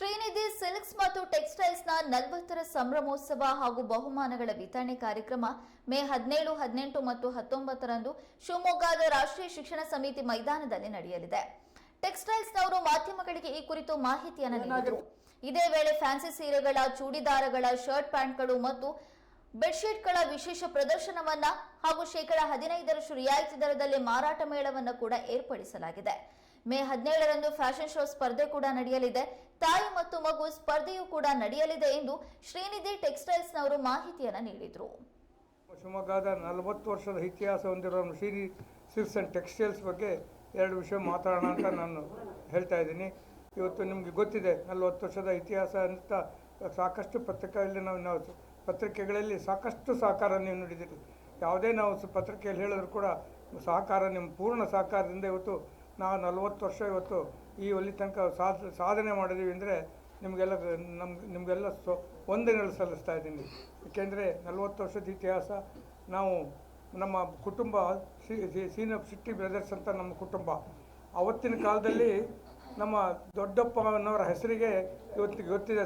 Srinidhi silks ಮತ್ತು ಟೆಕ್ಸ್ಟೈಲ್ಸ್ನ 40ರ ಸಂಭ್ರಮೋತ್ಸವ ಹಾಗೂ ಬಹುಮಾನಗಳ ವಿತರಣೆ ಕಾರ್ಯಕ್ರಮ ಮೇ 17, 18 ಮತ್ತು 19ರಂದು ಶಿವಮೊಗ್ಗದ ರಾಷ್ಟ್ರೀಯ ಶಿಕ್ಷಣ ಸಮಿತಿ ಮೈದಾನದಲ್ಲಿ ನಡೆಯಲಿದೆ. ಟೆಕ್ಸ್ಟೈಲ್ಸ್ನವರು ಮಾಧ್ಯಮಗಳಿಗೆ ಈ ಕುರಿತು ಮಾಹಿತಿಯನ್ನು ನೀಡಿದರು. ಇದೇ ವೇಳೆ ಫ್ಯಾನ್ಸಿ ಸೀರೆಗಳ, ಚೂಡಿದಾರಗಳ, ಶರ್ಟ್ ಪ್ಯಾಂಟ್ಗಳು ಮತ್ತು ಬೆಡ್ಶೀಟ್ಗಳ ವಿಶೇಷ ಪ್ರದರ್ಶನವನ್ನ ಹಾಗೂ ಶೇಕಡಾ 15ರಷ್ಟು ರಿಯಾಯಿತಿ ದರದಲ್ಲಿ ಮಾರಾಟ ಮೇಳವನ್ನು ಕೂಡ ಏರ್ಪಡಿಸಲಾಗಿದೆ. ಮೇ 17ರಂದು ಫ್ಯಾಷನ್ ಶೋ ಸ್ಪರ್ಧೆ ಕೂಡ ನಡೆಯಲಿದೆ. ತಾಯಿ ಮತ್ತು ಮಗು ಸ್ಪರ್ಧೆಯೂ ಕೂಡ ನಡೆಯಲಿದೆ ಎಂದು ಶ್ರೀನಿಧಿ ಟೆಕ್ಸ್ಟೈಲ್ಸ್ನವರು ಮಾಹಿತಿಯನ್ನು ನೀಡಿದರು. ಶಿವಮೊಗ್ಗದ 40 ವರ್ಷದ ಇತಿಹಾಸ ಹೊಂದಿರುವ ಶ್ರೀನಿಧಿ ಸಿಲ್ಕ್ಸ್ ಆ್ಯಂಡ್ ಟೆಕ್ಸ್ಟೈಲ್ಸ್ ಬಗ್ಗೆ ಎರಡು ವಿಷಯ ಮಾತಾಡೋಣ ಅಂತ ನಾನು ಹೇಳ್ತಾ ಇದ್ದೀನಿ. ಇವತ್ತು ನಿಮಗೆ ಗೊತ್ತಿದೆ 40 ವರ್ಷದ ಇತಿಹಾಸ ಅಂತ ಸಾಕಷ್ಟು ಪತ್ರಿಕೆಗಳಲ್ಲಿ ಸಾಕಷ್ಟು ಸಹಕಾರ ನೀವು ನೀಡಿದ್ದೀರಿ. ಯಾವುದೇ ನಾವು ಪತ್ರಿಕೆಯಲ್ಲಿ ಹೇಳಿದ್ರು ಕೂಡ ಸಹಕಾರ ನಿಮ್ಮ ಪೂರ್ಣ ಸಹಕಾರದಿಂದ ಇವತ್ತು ನಾವು 40 ವರ್ಷ ಇವತ್ತು ಈ ಒಲ್ಲಿ ತನಕ ಸಾಧನೆ ಮಾಡಿದ್ದೀವಿ ಅಂದರೆ ನಿಮಗೆಲ್ಲ ವಂದನೆಗಳು ಸಲ್ಲಿಸ್ತಾ ಇದ್ದೀನಿ. ಏಕೆಂದರೆ 40 ವರ್ಷದ ಇತಿಹಾಸ ನಾವು ನಮ್ಮ ಕುಟುಂಬ ಸೀನಪ್ ಸಿಟಿ ಬ್ರದರ್ಸ್ ಅಂತ ನಮ್ಮ ಕುಟುಂಬ. ಅವತ್ತಿನ ಕಾಲದಲ್ಲಿ ನಮ್ಮ ದೊಡ್ಡಪ್ಪನವರ ಹೆಸರಿಗೆ ಇವತ್ತಿಗೆ ಗೊತ್ತಿದೆ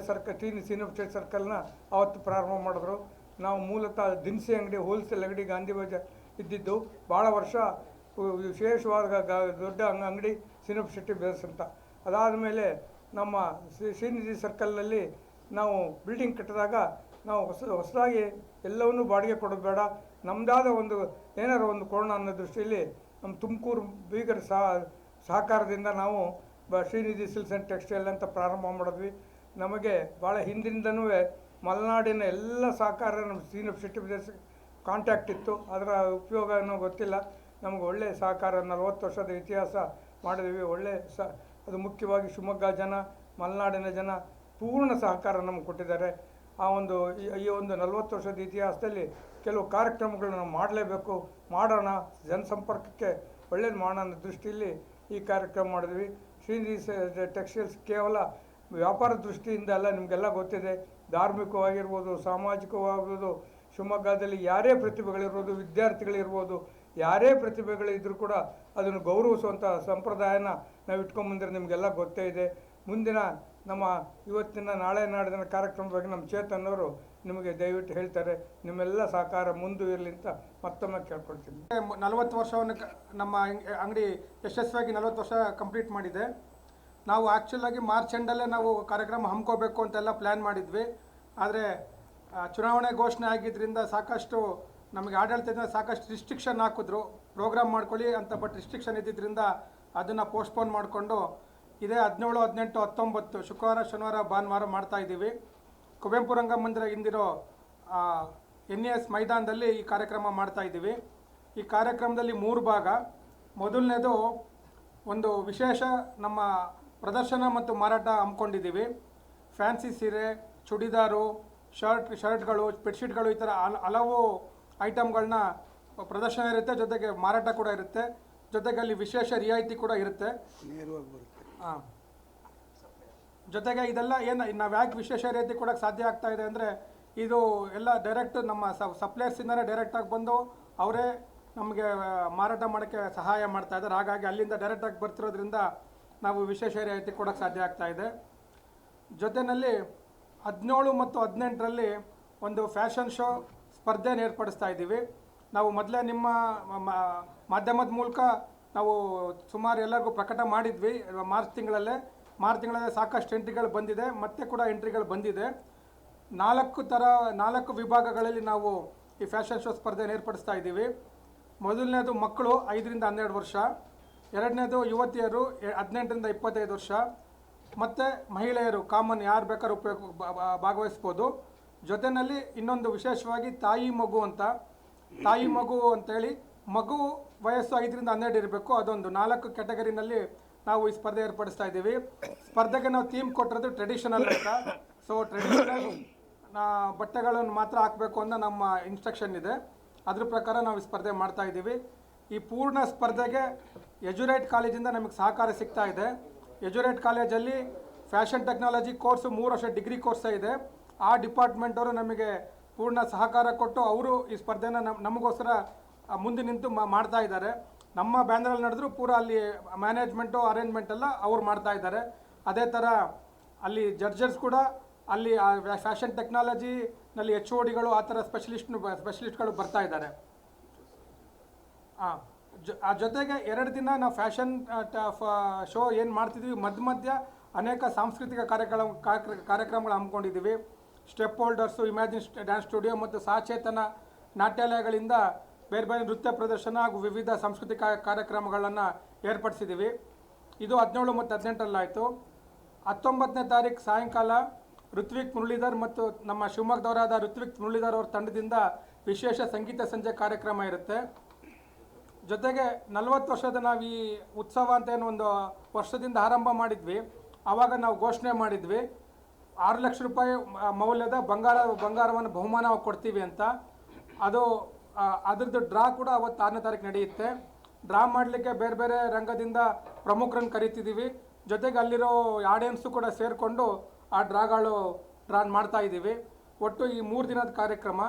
ಸೀನಪ್ ಸ್ಟೇಟ್ ಸರ್ಕಲ್ನ ಅವತ್ತು ಪ್ರಾರಂಭ ಮಾಡಿದ್ರು. ನಾವು ಮೂಲತಃ ದಿನಸಿ ಅಂಗಡಿ, ಹೋಲ್ಸೇಲ್ ಅಂಗಡಿ ಗಾಂಧಿ ಬಜಾರ್ ಇದ್ದಿದ್ದು ಭಾಳ ವರ್ಷ. ವಿಶೇಷವಾದ ದೊಡ್ಡ ಅಂಗಡಿ ಸೀನಪ್ ಸಿಟಿ ಬ್ರದರ್ಸ್ ಅಂತ. ಅದಾದ ಮೇಲೆ ನಮ್ಮ ಶ್ರೀನಿಧಿ ಸರ್ಕಲ್ನಲ್ಲಿ ನಾವು ಬಿಲ್ಡಿಂಗ್ ಕಟ್ಟಿದಾಗ ನಾವು ಹೊಸದಾಗಿ ಎಲ್ಲವನ್ನೂ ಬಾಡಿಗೆ ಕೊಡೋದು ಬೇಡ, ನಮ್ಮದಾದ ಏನಾರು ಒಂದು ಕೊಡೋಣ ಅನ್ನೋ ದೃಷ್ಟಿಯಲ್ಲಿ ನಮ್ಮ ತುಮಕೂರು ಬೀಗರ ಸಹಕಾರದಿಂದ ನಾವು ಶ್ರೀನಿಧಿ ಸಿಲ್ಕ್ಸ್ ಆ್ಯಂಡ್ ಟೆಕ್ಸ್ಟೈಲ್ ಅಂತ ಪ್ರಾರಂಭ ಮಾಡಿದ್ವಿ. ನಮಗೆ ಭಾಳ ಹಿಂದಿನಿಂದನೂ ಮಲೆನಾಡಿನ ಎಲ್ಲ ಸಹಕಾರ ನಮ್ಮ ಸೀನಪ್ ಸಿಟಿ ಬ್ರದರ್ಸ್ ಕಾಂಟ್ಯಾಕ್ಟ್ ಇತ್ತು. ಅದರ ಉಪಯೋಗ ಏನೋ ಗೊತ್ತಿಲ್ಲ. ನಮಗೆ ಒಳ್ಳೆಯ ಸಹಕಾರ 40 ವರ್ಷದ ಇತಿಹಾಸ ಮಾಡಿದ್ವಿ. ಅದು ಮುಖ್ಯವಾಗಿ ಶಿವಮೊಗ್ಗ ಜನ, ಮಲೆನಾಡಿನ ಜನ ಪೂರ್ಣ ಸಹಕಾರ ನಮಗೆ ಕೊಟ್ಟಿದ್ದಾರೆ. ಈ ಒಂದು 40 ವರ್ಷದ ಇತಿಹಾಸದಲ್ಲಿ ಕೆಲವು ಕಾರ್ಯಕ್ರಮಗಳನ್ನ ನಾವು ಮಾಡಲೇಬೇಕು, ಮಾಡೋಣ, ಜನಸಂಪರ್ಕಕ್ಕೆ ಒಳ್ಳೇದು ಮಾಡೋಣ ಅನ್ನೋ ದೃಷ್ಟಿಯಲ್ಲಿ ಈ ಕಾರ್ಯಕ್ರಮ ಮಾಡಿದ್ವಿ. ಶ್ರೀನಿಧಿ ಟೆಕ್ಸ್ಟೈಲ್ಸ್ ಕೇವಲ ವ್ಯಾಪಾರ ದೃಷ್ಟಿಯಿಂದ ಅಲ್ಲ, ನಿಮಗೆಲ್ಲ ಗೊತ್ತಿದೆ, ಧಾರ್ಮಿಕವಾಗಿರ್ಬೋದು, ಸಾಮಾಜಿಕವಾಗಿರ್ಬೋದು, ಶಿವಮೊಗ್ಗದಲ್ಲಿ ಯಾರೇ ಪ್ರತಿಭೆಗಳಿರ್ಬೋದು, ವಿದ್ಯಾರ್ಥಿಗಳಿರ್ಬೋದು, ಯಾರೇ ಪ್ರತಿಭೆಗಳಿದ್ದರೂ ಕೂಡ ಅದನ್ನು ಗೌರವಿಸುವಂಥ ಸಂಪ್ರದಾಯನ ನಾವು ಇಟ್ಕೊಂಬಂದ್ರೆ ನಿಮಗೆಲ್ಲ ಗೊತ್ತೇ ಇದೆ. ಮುಂದಿನ ನಮ್ಮ ಇವತ್ತಿನ ನಾಳೆ ನಾಡಿನ ಕಾರ್ಯಕ್ರಮದ ಬಗ್ಗೆ ನಮ್ಮ ಚೇತನ್ ಅವರು ನಿಮಗೆ ದಯವಿಟ್ಟು ಹೇಳ್ತಾರೆ. ನಿಮ್ಮೆಲ್ಲ ಸಹಕಾರ ಮುಂದುವರಿಲಿ ಅಂತ ಮತ್ತೊಮ್ಮೆ ಕೇಳ್ಕೊಳ್ತೀನಿ. 40 ವರ್ಷವನ್ನು ನಮ್ಮ ಅಂಗಡಿ ಯಶಸ್ವಿಯಾಗಿ 40 ವರ್ಷ ಕಂಪ್ಲೀಟ್ ಮಾಡಿದೆ. ನಾವು ಆ್ಯಕ್ಚುಲಾಗಿ ಮಾರ್ಚ್ ಎಂಡಲ್ಲೇ ನಾವು ಕಾರ್ಯಕ್ರಮ ಹಮ್ಮಿಕೋಬೇಕು ಅಂತೆಲ್ಲ ಪ್ಲ್ಯಾನ್ ಮಾಡಿದ್ವಿ. ಆದರೆ ಚುನಾವಣೆ ಘೋಷಣೆ ಆಗಿದ್ದರಿಂದ ಸಾಕಷ್ಟು ನಮಗೆ ಆಡಳಿತದಿಂದ ಸಾಕಷ್ಟು ರಿಸ್ಟ್ರಿಕ್ಷನ್ ಹಾಕಿದ್ರು, ಪ್ರೋಗ್ರಾಮ್ ಮಾಡ್ಕೊಳ್ಳಿ ಅಂತ. ಬಟ್ ರಿಸ್ಟ್ರಿಕ್ಷನ್ ಇದ್ದಿದ್ದರಿಂದ ಅದನ್ನು ಪೋಸ್ಟ್ಪೋನ್ ಮಾಡಿಕೊಂಡು ಇದೇ 17, 18, 19 ಶುಕ್ರವಾರ, ಶನಿವಾರ, ಭಾನುವಾರ ಮಾಡ್ತಾ ಇದ್ದೀವಿ. ಕುವೆಂಪು ರಂಗಮಂದಿರ ಹಿಂದಿರೋ NES ಮೈದಾನದಲ್ಲಿ ಈ ಕಾರ್ಯಕ್ರಮ ಮಾಡ್ತಾ ಇದ್ದೀವಿ. ಈ ಕಾರ್ಯಕ್ರಮದಲ್ಲಿ 3 ಭಾಗ. ಮೊದಲನೇದು ಒಂದು ವಿಶೇಷ ನಮ್ಮ ಪ್ರದರ್ಶನ ಮತ್ತು ಮಾರಾಟ ಹಮ್ಮಿಕೊಂಡಿದ್ದೀವಿ. ಫ್ಯಾನ್ಸಿ ಸೀರೆ, ಚೂಡಿದಾರು, ಶರ್ಟ್ಗಳು, ಬೆಡ್ಶೀಟ್ಗಳು, ಈ ಥರ ಹಲವು ಐಟಮ್ಗಳನ್ನ ಪ್ರದರ್ಶನ ಇರುತ್ತೆ, ಜೊತೆಗೆ ಮಾರಾಟ ಕೂಡ ಇರುತ್ತೆ, ಜೊತೆಗೆ ಅಲ್ಲಿ ವಿಶೇಷ ರಿಯಾಯಿತಿ ಕೂಡ ಇರುತ್ತೆ. ಜೊತೆಗೆ ಇದೆಲ್ಲ ನಾವು ಯಾಕೆ ವಿಶೇಷ ರಿಯಾಯಿತಿ ಕೊಡೋಕ್ಕೆ ಸಾಧ್ಯ ಆಗ್ತಾ ಇದೆ ಅಂದರೆ, ಇದು ಎಲ್ಲ ಡೈರೆಕ್ಟ್ ನಮ್ಮ ಸಪ್ಲೈಯರ್ಸಿಂದನೇ ಡೈರೆಕ್ಟಾಗಿ ಬಂದು ಅವರೇ ನಮಗೆ ಮಾರಾಟ ಮಾಡೋಕ್ಕೆ ಸಹಾಯ ಮಾಡ್ತಾ ಇದ್ದಾರೆ. ಹಾಗಾಗಿ ಅಲ್ಲಿಂದ ಡೈರೆಕ್ಟಾಗಿ ಬರ್ತಿರೋದ್ರಿಂದ ನಾವು ವಿಶೇಷ ರಿಯಾಯಿತಿ ಕೊಡೋಕ್ಕೆ ಸಾಧ್ಯ ಆಗ್ತಾ ಇದೆ. ಜೊತೆಯಲ್ಲಿ 17 ಮತ್ತು 18ರಲ್ಲಿ ಒಂದು ಫ್ಯಾಷನ್ ಶೋ ಸ್ಪರ್ಧೆನ ಏರ್ಪಡಿಸ್ತಾ ಇದ್ದೀವಿ. ನಾವು ಮೊದಲೇ ನಿಮ್ಮ ಮಾಧ್ಯಮದ ಮೂಲಕ ನಾವು ಸುಮಾರು ಎಲ್ಲರಿಗೂ ಪ್ರಕಟ ಮಾಡಿದ್ವಿ. ಮಾರ್ಚ್ ತಿಂಗಳಲ್ಲೇ ಸಾಕಷ್ಟು ಎಂಟ್ರಿಗಳು ಬಂದಿದೆ, ಮತ್ತೆ ಕೂಡ ಎಂಟ್ರಿಗಳು ಬಂದಿದೆ. 4 ವಿಭಾಗಗಳಲ್ಲಿ ನಾವು ಈ ಫ್ಯಾಷನ್ ಶೋ ಸ್ಪರ್ಧೆನ ಏರ್ಪಡಿಸ್ತಾ ಇದ್ದೀವಿ. ಮೊದಲನೇದು ಮಕ್ಕಳು 5ರಿಂದ 12 ವರ್ಷ, ಎರಡನೇದು ಯುವತಿಯರು 18ರಿಂದ 25 ವರ್ಷ, ಮತ್ತು ಮಹಿಳೆಯರು ಕಾಮನ್ ಯಾರು ಬೇಕಾದ್ರೂ ಭಾಗವಹಿಸ್ಬೋದು. ಜೊತೆಯಲ್ಲಿ ಇನ್ನೊಂದು ವಿಶೇಷವಾಗಿ ತಾಯಿ ಮಗು ಅಂತೇಳಿ, ಮಗು ವಯಸ್ಸು 5ರಿಂದ 12 ಇರಬೇಕು. ಅದೊಂದು 4 ಕ್ಯಾಟಗರಿನಲ್ಲಿ ನಾವು ಈ ಸ್ಪರ್ಧೆ ಏರ್ಪಡಿಸ್ತಾ ಇದ್ದೀವಿ. ಸ್ಪರ್ಧೆಗೆ ನಾವು ಥೀಮ್ ಕೊಟ್ಟಿರೋದು ಟ್ರೆಡಿಷನಲ್ ಅಂತ. ಸೊ ಟ್ರೆಡಿಷನಲ್ ಬಟ್ಟೆಗಳನ್ನು ಮಾತ್ರ ಹಾಕಬೇಕು ಅಂತ ನಮ್ಮ ಇನ್ಸ್ಟ್ರಕ್ಷನ್ ಇದೆ. ಅದ್ರ ಪ್ರಕಾರ ನಾವು ಈ ಸ್ಪರ್ಧೆ ಮಾಡ್ತಾ ಇದ್ದೀವಿ. ಈ ಪೂರ್ಣ ಸ್ಪರ್ಧೆಗೆ ಎಜುರೇಟ್ ಕಾಲೇಜಿಂದ ನಮಗೆ ಸಹಕಾರ ಸಿಗ್ತಾ ಇದೆ. ಎಜುರೇಟ್ ಕಾಲೇಜಲ್ಲಿ ಫ್ಯಾಷನ್ ಟೆಕ್ನಾಲಜಿ ಕೋರ್ಸು 3 ವರ್ಷ ಡಿಗ್ರಿ ಕೋರ್ಸೇ ಇದೆ. ಆ ಡಿಪಾರ್ಟ್ಮೆಂಟವರು ನಮಗೆ ಪೂರ್ಣ ಸಹಕಾರ ಕೊಟ್ಟು ಅವರು ಈ ಸ್ಪರ್ಧೆನ ನಮಗೋಸ್ಕರ ಮುಂದೆ ನಿಂತು ಮಾಡ್ತಾ ಇದ್ದಾರೆ. ನಮ್ಮ ಬ್ಯಾನರಲ್ಲಿ ನಡೆದ್ರು ಪೂರ ಅಲ್ಲಿ ಮ್ಯಾನೇಜ್ಮೆಂಟು, ಅರೇಂಜ್ಮೆಂಟ್ ಎಲ್ಲ ಅವ್ರು ಮಾಡ್ತಾ ಇದ್ದಾರೆ. ಅದೇ ಥರ ಅಲ್ಲಿ ಜಡ್ಜರ್ಸ್ ಕೂಡ ಅಲ್ಲಿ ಫ್ಯಾಷನ್ ಟೆಕ್ನಾಲಜಿನಲ್ಲಿ HODಗಳು ಆ ಥರ ಸ್ಪೆಷಲಿಸ್ಟ್ಗಳು ಬರ್ತಾ ಇದ್ದಾರೆ. ಆ ಜೊತೆಗೆ 2 ದಿನ ನಾವು ಫ್ಯಾಷನ್ ಶೋ ಏನು ಮಾಡ್ತಿದ್ದೀವಿ, ಮಧ್ಯ ಅನೇಕ ಸಾಂಸ್ಕೃತಿಕ ಕಾರ್ಯಕ್ರಮಗಳು ಹಮ್ಮಿಕೊಂಡಿದ್ದೀವಿ. Step holders, imagine dance studio ಮತ್ತು ಸಚೇತನ ನಾಟ್ಯಾಲಯಗಳಿಂದ ಬೇರೆ ಬೇರೆ ನೃತ್ಯ ಪ್ರದರ್ಶನ ಹಾಗೂ ವಿವಿಧ ಸಾಂಸ್ಕೃತಿಕ ಕಾರ್ಯಕ್ರಮಗಳನ್ನು ಏರ್ಪಡಿಸಿದ್ದೀವಿ. ಇದು 17 ಮತ್ತು 18ರಲ್ಲಾಯಿತು. 19ನೇ ತಾರೀಕು ಸಾಯಂಕಾಲ ಋತ್ವಿಕ್ ಮುರಳೀಧರ್ ಮತ್ತು ನಮ್ಮ ಶಿವಮೊಗ್ಗದವರಾದ ಋತ್ವಿಕ್ ಮುರಳೀಧರ್ ಅವರ ತಂಡದಿಂದ ವಿಶೇಷ ಸಂಗೀತ ಸಂಜೆ ಕಾರ್ಯಕ್ರಮ ಇರುತ್ತೆ. ಜೊತೆಗೆ 40 ವರ್ಷದ ನಾವು ಈ ಉತ್ಸವ ಅಂತ ಏನು ಒಂದು ವರ್ಷದಿಂದ ಆರಂಭ ಮಾಡಿದ್ವಿ. ಆವಾಗ ನಾವು ಘೋಷಣೆ ಮಾಡಿದ್ವಿ 6 ಲಕ್ಷ ರೂಪಾಯಿ ಮೌಲ್ಯದ ಬಂಗಾರವನ್ನು ಬಹುಮಾನ ಕೊಡ್ತೀವಿ ಅಂತ. ಅದರದ್ದು ಡ್ರಾ ಕೂಡ ಅವತ್ತು 6ನೇ ತಾರೀಕು ನಡೆಯುತ್ತೆ. ಡ್ರಾ ಮಾಡಲಿಕ್ಕೆ ಬೇರೆ ಬೇರೆ ರಂಗದಿಂದ ಪ್ರಮುಖರನ್ನು ಕರಿತಿದ್ದೀವಿ. ಜೊತೆಗೆ ಅಲ್ಲಿರೋ ಆಡಿಯನ್ಸು ಕೂಡ ಸೇರಿಕೊಂಡು ಆ ಡ್ರಾ ಮಾಡ್ತಾ ಇದ್ದೀವಿ. ಒಟ್ಟು ಈ 3 ದಿನದ ಕಾರ್ಯಕ್ರಮ